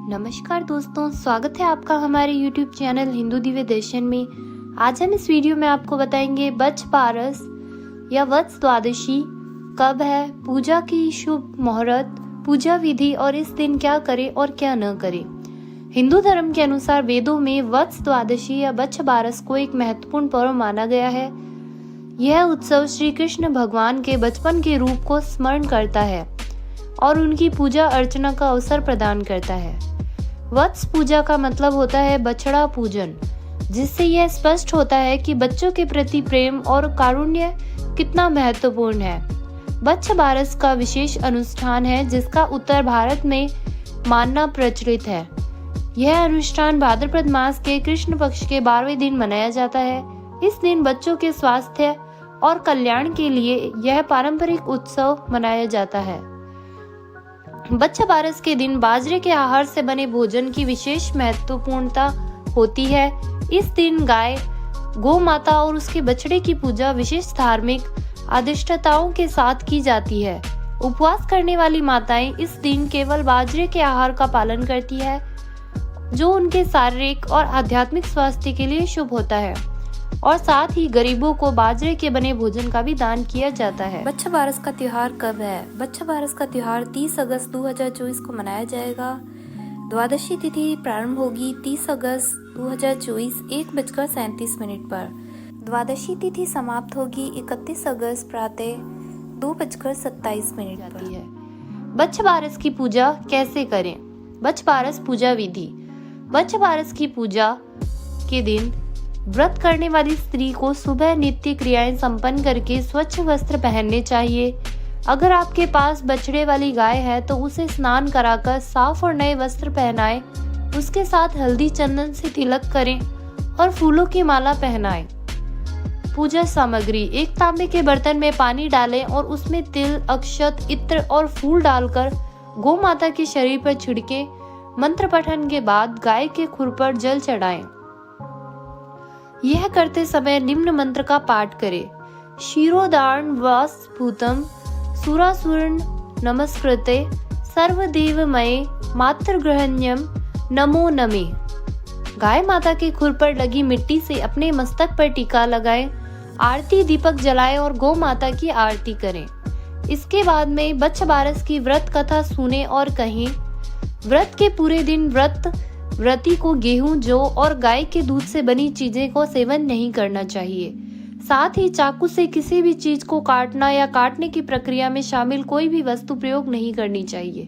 नमस्कार दोस्तों, स्वागत है आपका हमारे YouTube चैनल हिंदू दिव्य दर्शन में। आज हम इस वीडियो में आपको बताएंगे बच्छ बारस या वत्स द्वादशी कब है, पूजा की शुभ मुहूर्त, पूजा विधि और इस दिन क्या करें और क्या न करें। हिंदू धर्म के अनुसार वेदों में वत्स द्वादशी या बच्छ बारस को एक महत्वपूर्ण पर्व माना गया है। यह उत्सव श्री कृष्ण भगवान के बचपन के रूप को स्मरण करता है और उनकी पूजा अर्चना का अवसर प्रदान करता है। वत्स पूजा का मतलब होता है बछड़ा पूजन, जिससे यह स्पष्ट होता है कि बच्चों के प्रति प्रेम और कारुण्य कितना महत्वपूर्ण है। बच्छ बारस का विशेष अनुष्ठान है जिसका उत्तर भारत में मानना प्रचलित है। यह अनुष्ठान भाद्रपद मास के कृष्ण पक्ष के 12वें दिन मनाया जाता है। इस दिन बच्चों के स्वास्थ्य और कल्याण के लिए यह पारंपरिक उत्सव मनाया जाता है। बच्छ बारस के दिन बाजरे के आहार से बने भोजन की विशेष महत्वपूर्णता होती है। इस दिन गाय, गौ माता और उसके बछड़े की पूजा विशेष धार्मिक आदिष्टताओं के साथ की जाती है। उपवास करने वाली माताएं इस दिन केवल बाजरे के आहार का पालन करती है, जो उनके शारीरिक और आध्यात्मिक स्वास्थ्य के लिए शुभ होता है, और साथ ही गरीबों को बाजरे के बने भोजन का भी दान किया जाता है। बच्छ बारस का त्योहार कब है? बच्छ बारस का त्योहार 30 अगस्त 2024 को मनाया जाएगा। द्वादशी तिथि प्रारंभ होगी 30 अगस्त 2024 1:37 पर। द्वादशी तिथि समाप्त होगी 31 अगस्त प्रातः 2:27 पर है। बच्छ बारस की पूजा कैसे करें? बच्छ बारस पूजा विधि। बच्छ बारस की पूजा के दिन व्रत करने वाली स्त्री को सुबह नित्य क्रियाएं संपन्न करके स्वच्छ वस्त्र पहनने चाहिए। अगर आपके पास बछड़े वाली गाय है तो उसे स्नान कराकर साफ और नए वस्त्र पहनाएं। उसके साथ हल्दी चंदन से तिलक करें और फूलों की माला पहनाएं। पूजा सामग्री: एक तांबे के बर्तन में पानी डालें और उसमें तिल, अक्षत, इत्र और फूल डालकर गौ माता के शरीर पर छिड़के। मंत्र पठन के बाद गाय के खुर पर जल चढ़ाएं। यह करते समय निम्न मंत्र का पाठ करें: क्षीरोदार्ण वास भूतम सुरासुरन नमस्कृते सर्वदेवमये मातृग्रहण्यम नमो नमे। गाय माता के खुर पर लगी मिट्टी से अपने मस्तक पर टीका लगाएं, आरती दीपक जलाएं और गौ माता की आरती करें। इसके बाद में बच्छ बारस की व्रत कथा सुने और कहें। व्रत के पूरे दिन व्रती को गेहूं, जौ और गाय के दूध से बनी चीजें को सेवन नहीं करना चाहिए। साथ ही चाकू से किसी भी चीज को काटना या काटने की प्रक्रिया में शामिल कोई भी वस्तु प्रयोग नहीं करनी चाहिए।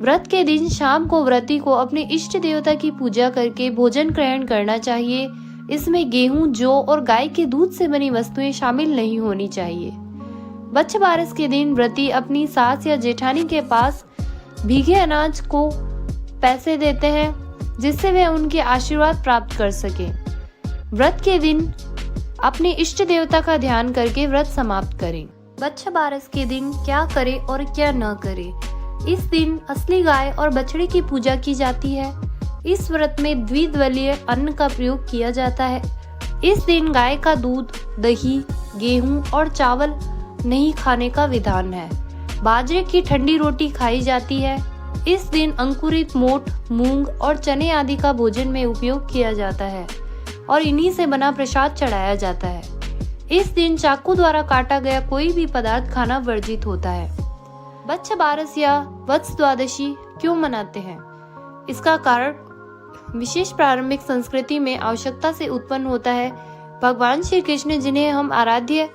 व्रत के दिन शाम को व्रती को अपने इष्ट देवता की पूजा करके भोजन ग्रहण करना चाहिए। इसमें गेहूं, जौ और गाय के दूध से बनी वस्तुएं शामिल नहीं होनी चाहिए। बच्छ बारस के दिन व्रती अपनी सास या जेठानी के पास भीगे अनाज को पैसे देते हैं, जिससे वे उनके आशीर्वाद प्राप्त कर सके। व्रत के दिन अपने इष्ट देवता का ध्यान करके व्रत समाप्त करें। बच्छ बारस के दिन क्या करें और क्या न करें? इस दिन असली गाय और बछड़े की पूजा की जाती है। इस व्रत में द्विदलीय अन्न का प्रयोग किया जाता है। इस दिन गाय का दूध, दही, गेहूं और चावल नहीं खाने का विधान है। बाजरे की ठंडी रोटी खाई जाती है। इस दिन अंकुरित मोठ, मूंग और चने आदि का भोजन में उपयोग किया जाता है और इन्हीं से बना प्रसाद चढ़ाया जाता है। इस दिन चाकू द्वारा काटा गया कोई भी पदार्थ खाना वर्जित होता है। बच्छ बारस या वत्स द्वादशी क्यों मनाते हैं? इसका कारण विशेष प्रारंभिक संस्कृति में आवश्यकता से उत्पन्न होता है। भगवान श्री कृष्ण, जिन्हें हम आराध्य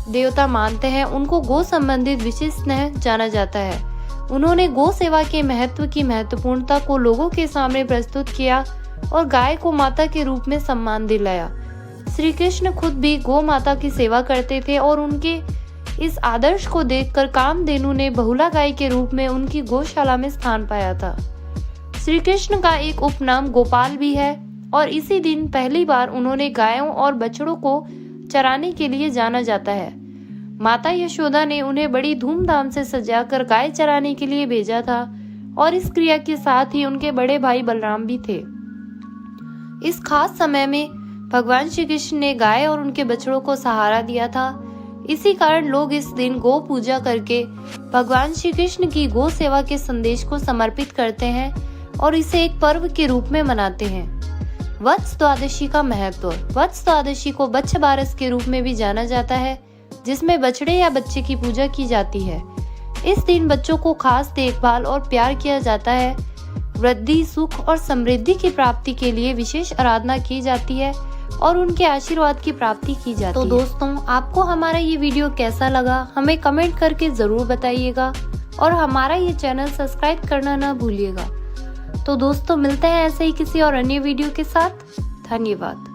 देवता मानते हैं, उनको गो संबंधित विशेष स्नेह जाना जाता है। उन्होंने गौ सेवा के महत्व की महत्वपूर्णता को लोगों के सामने प्रस्तुत किया और गाय को माता के रूप में सम्मान दिलाया। श्री कृष्ण खुद भी गौ माता की सेवा करते थे और उनके इस आदर्श को देखकर कामधेनु ने बहुला गाय के रूप में उनकी गौशाला में स्थान पाया था। श्री कृष्ण का एक उपनाम गोपाल भी है और इसी दिन पहली बार उन्होंने गायों और बछड़ों को चराने के लिए जाना जाता है। माता यशोदा ने उन्हें बड़ी धूमधाम से सजाकर गाय चराने के लिए भेजा था और इस क्रिया के साथ ही उनके बड़े भाई बलराम भी थे। इस खास समय में भगवान श्री कृष्ण ने गाय और उनके बछड़ों को सहारा दिया था। इसी कारण लोग इस दिन गौ पूजा करके भगवान श्री कृष्ण की गौ सेवा के संदेश को समर्पित करते हैं। और इसे एक पर्व के रूप में मनाते हैं। वत्स द्वादशी का महत्व। वत्स द्वादशी को बच्छ बारस के रूप में भी जाना जाता है, जिसमें बछड़े या बच्चे की पूजा की जाती है। इस दिन बच्चों को खास देखभाल और प्यार किया जाता है। वृद्धि, सुख और समृद्धि की प्राप्ति के लिए विशेष आराधना की जाती है और उनके आशीर्वाद की प्राप्ति की जाती है। तो दोस्तों, आपको हमारा ये वीडियो कैसा लगा हमें कमेंट करके जरूर बताइएगा और हमारा ये चैनल सब्सक्राइब करना ना भूलिएगा। तो दोस्तों, मिलते हैं ऐसे ही किसी और अन्य वीडियो के साथ। धन्यवाद।